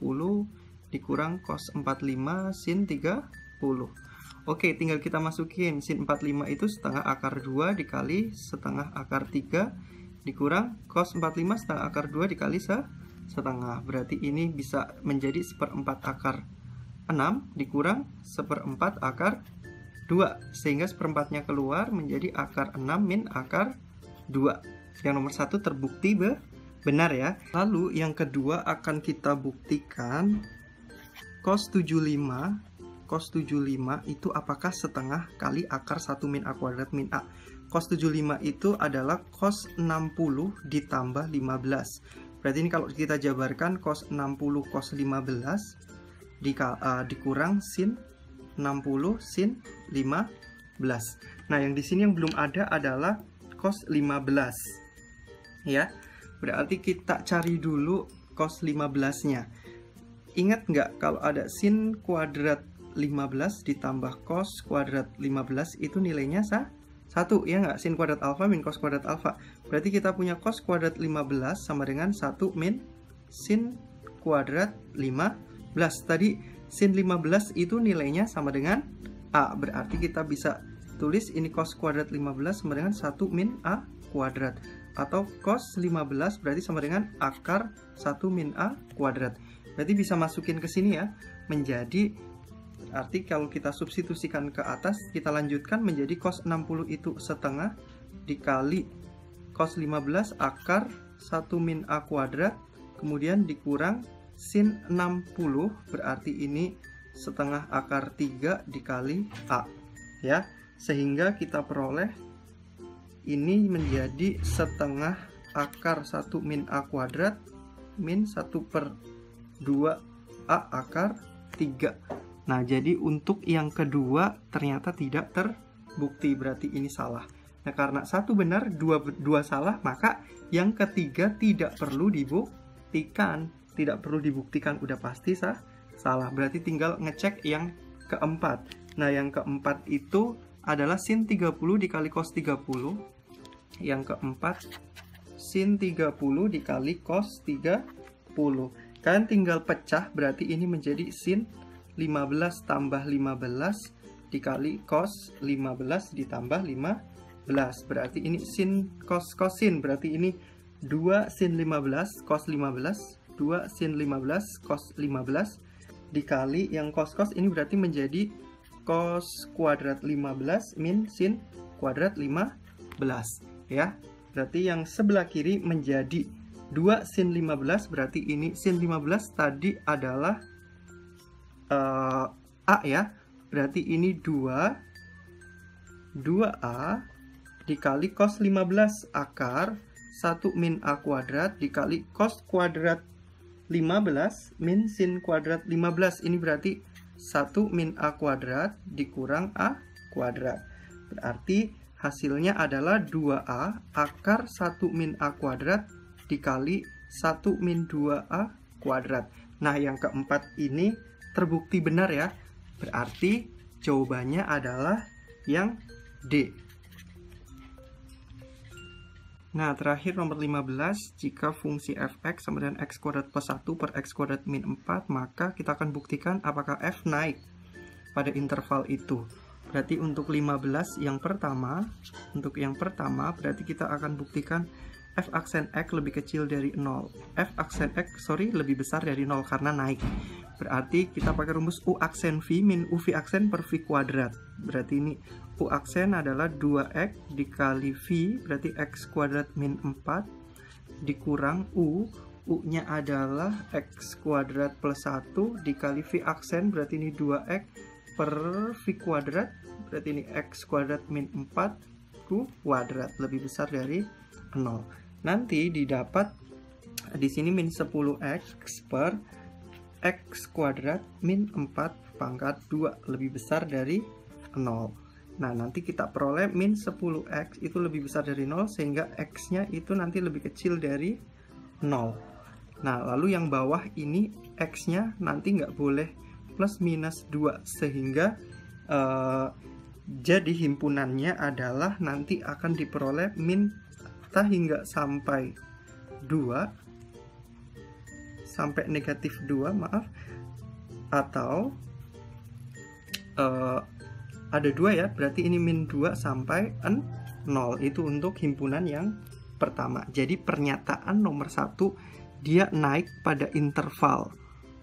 dikurang cos 45 sin 30. Oke, tinggal kita masukin sin 45 itu setengah akar 2 dikali setengah akar 3 dikurang cos 45 setengah akar 2 dikali setengah. Berarti ini bisa menjadi 1/4 akar 6 dikurang 1/4 akar 2, sehingga 1/4-nya keluar menjadi akar 6 min akar 2. Yang nomor 1 terbukti benar ya. Lalu yang kedua akan kita buktikan cos 75 itu apakah setengah kali akar 1 min A kuadrat min A. Cos 75 itu adalah cos 60 ditambah 15. Berarti ini kalau kita jabarkan cos 60 cos 15 dikurang sin 60 sin 15. Nah, yang di sini yang belum ada adalah cos 15. Ya. Berarti kita cari dulu cos 15-nya. Ingat nggak kalau ada sin kuadrat 15 ditambah cos kuadrat 15 itu nilainya 1 ya nggak? Sin kuadrat alfa min cos kuadrat alfa. Berarti kita punya cos kuadrat 15 sama dengan 1 min sin kuadrat 15. Tadi sin 15 itu nilainya sama dengan A. Berarti kita bisa tulis ini cos kuadrat 15 sama dengan 1 min A kuadrat. Atau cos 15 berarti sama dengan akar 1 min A kuadrat. Berarti bisa masukin ke sini ya. Menjadi, arti kalau kita substitusikan ke atas, kita lanjutkan menjadi cos 60 itu setengah dikali cos 15 akar 1 min A kuadrat. Kemudian dikurang sin 60, berarti ini setengah akar 3 dikali A ya, sehingga kita peroleh ini menjadi setengah akar 1 min A kuadrat min 1/2 A akar 3. Nah, jadi untuk yang kedua ternyata tidak terbukti, berarti ini salah. Nah, karena 1 benar, 2 salah, maka yang ketiga tidak perlu dibuktikan. Tidak perlu dibuktikan, udah pasti salah. Berarti tinggal ngecek yang keempat. Nah, yang keempat itu adalah sin 30 dikali cos 30. Yang keempat sin 30 dikali cos 30. Kalian tinggal pecah, berarti ini menjadi sin 15 tambah 15 dikali cos 15 ditambah 15. Berarti ini sin cos sin, berarti ini 2 sin 15 cos 15, 2 sin 15 cos 15 dikali yang cos ini berarti menjadi cos kuadrat 15 min sin kuadrat 15 ya. Berarti yang sebelah kiri menjadi 2 sin 15, berarti ini sin 15 tadi adalah A ya. Berarti ini 2A dikali cos 15 akar 1 min A kuadrat dikali cos kuadrat 15 min sin kuadrat 15. Ini berarti 1 min A kuadrat dikurang A kuadrat. Berarti hasilnya adalah 2A akar 1 min A kuadrat dikali 1 min 2A kuadrat. Nah, yang keempat ini terbukti benar ya. Berarti jawabannya adalah yang D. Nah, terakhir nomor 15, jika fungsi fx sama dengan x kuadrat plus 1 per x kuadrat min 4, maka kita akan buktikan apakah f naik pada interval itu. Berarti untuk 15 yang pertama, berarti kita akan buktikan f aksen x lebih kecil dari 0. F aksen x, lebih besar dari 0 karena naik. Berarti kita pakai rumus u aksen v min u v aksen per v kuadrat. Berarti ini u aksen adalah 2x dikali v, berarti x kuadrat min 4 dikurang u-nya adalah x kuadrat plus 1 dikali v aksen, berarti ini 2x per V kuadrat, berarti ini X kuadrat min 4 kuadrat lebih besar dari 0. Nanti didapat di sini min 10X per X kuadrat min 4 pangkat 2 lebih besar dari 0. Nah, nanti kita peroleh min 10X itu lebih besar dari 0, sehingga X-nya itu nanti lebih kecil dari 0. Nah, lalu yang bawah ini X-nya nanti nggak boleh plus minus 2, sehingga jadi himpunannya adalah nanti akan diperoleh min hingga sampai 2 sampai negatif 2, maaf, atau ada 2 ya, berarti ini min 2 sampai 0. Itu untuk himpunan yang pertama. Jadi pernyataan nomor 1 dia naik pada interval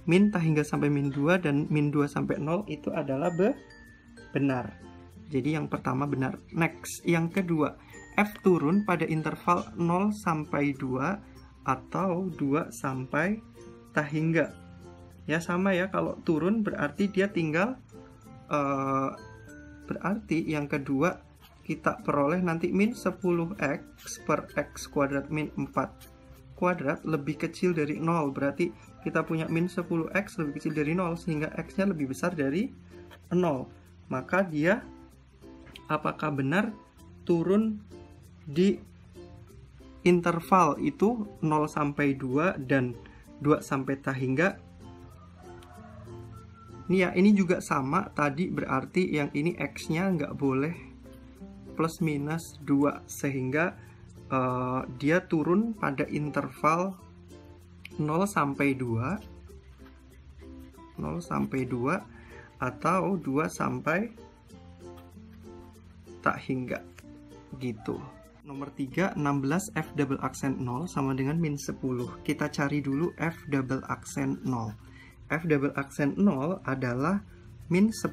min hingga sampai min 2 dan min 2 sampai 0 itu adalah benar. Jadi yang pertama benar. Next, yang kedua, F turun pada interval 0 sampai 2 atau 2 sampai hingga. Ya sama ya, kalau turun berarti dia tinggal berarti yang kedua kita peroleh nanti min 10X per X kuadrat min 4 kuadrat lebih kecil dari 0. Berarti kita punya min 10X lebih kecil dari 0, sehingga X-nya lebih besar dari 0. Maka dia apakah benar turun di interval itu 0 sampai 2 dan 2 sampai hingga. Ini ya, ini juga sama tadi, berarti yang ini X-nya nggak boleh plus minus 2, sehingga dia turun pada interval 0 sampai 2 atau 2 sampai hingga gitu. Nomor 3, 16 F double aksen 0 sama dengan min 10. Kita cari dulu F double aksen 0. F double aksen 0 adalah min 10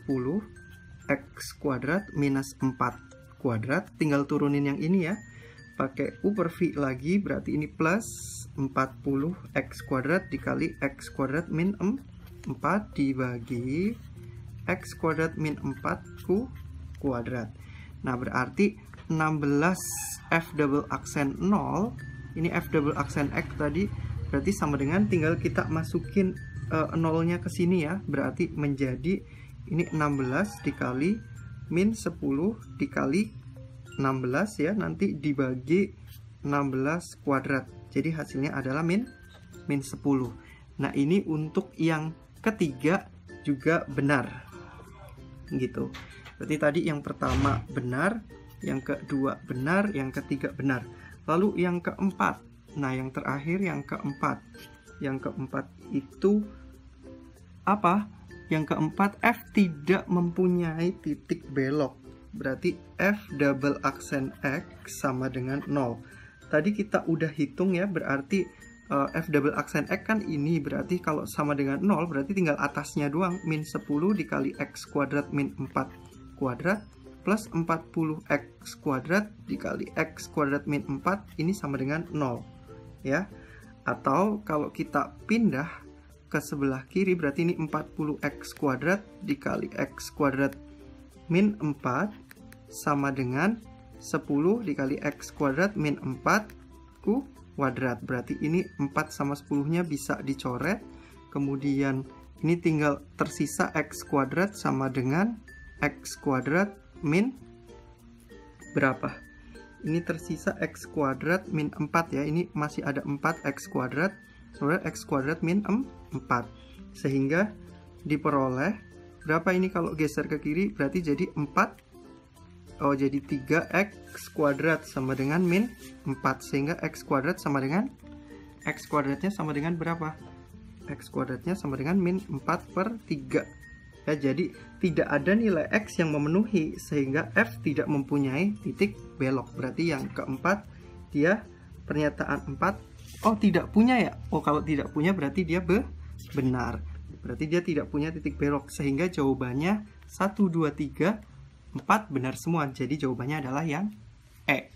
X kuadrat minus 4 kuadrat. Tinggal turunin yang ini ya. Pakai U per V lagi, berarti ini plus 40 X kuadrat dikali X kuadrat min 4 dibagi X kuadrat min 4 kuadrat. Nah, berarti 16 F double aksen 0, ini F double aksen X tadi, berarti sama dengan tinggal kita masukin 0-nya ke sini ya, berarti menjadi ini 16 dikali min 10 dikali 16 ya, nanti dibagi 16 kuadrat, jadi hasilnya adalah min 10. Nah, ini untuk yang ketiga juga benar gitu. Berarti tadi yang pertama benar, yang kedua benar, yang ketiga benar. Lalu yang keempat, nah yang terakhir yang keempat. Yang keempat itu apa? Yang keempat, F tidak mempunyai titik belok. Berarti F double aksen X sama dengan 0. Tadi kita udah hitung ya, berarti F double aksen X kan ini, berarti kalau sama dengan 0 berarti tinggal atasnya doang, min 10 dikali X kuadrat min 4 kuadrat plus 40X kuadrat dikali X kuadrat min 4, ini sama dengan 0 ya. Atau kalau kita pindah ke sebelah kiri, berarti ini 40X kuadrat dikali X kuadrat min 4 sama dengan 10 dikali X kuadrat min 4 kuadrat. Berarti ini 4 sama 10-nya bisa dicoret. Kemudian ini tinggal tersisa X kuadrat sama dengan X kuadrat min berapa? Ini tersisa X kuadrat min 4 ya. Ini masih ada 4 X kuadrat, sebenarnya X kuadrat min 4. Sehingga diperoleh berapa ini kalau geser ke kiri? Berarti jadi 4. Oh, jadi 3X kuadrat sama dengan min 4. Sehingga X kuadrat sama dengan X kuadratnya sama dengan berapa? X kuadratnya sama dengan min 4 per 3. Ya, jadi tidak ada nilai X yang memenuhi, sehingga F tidak mempunyai titik belok. Berarti yang keempat, dia pernyataan 4, oh tidak punya ya. Oh, kalau tidak punya berarti dia benar. Berarti dia tidak punya titik belok, sehingga jawabannya 1, 2, 3, 4 benar semua. Jadi jawabannya adalah yang E.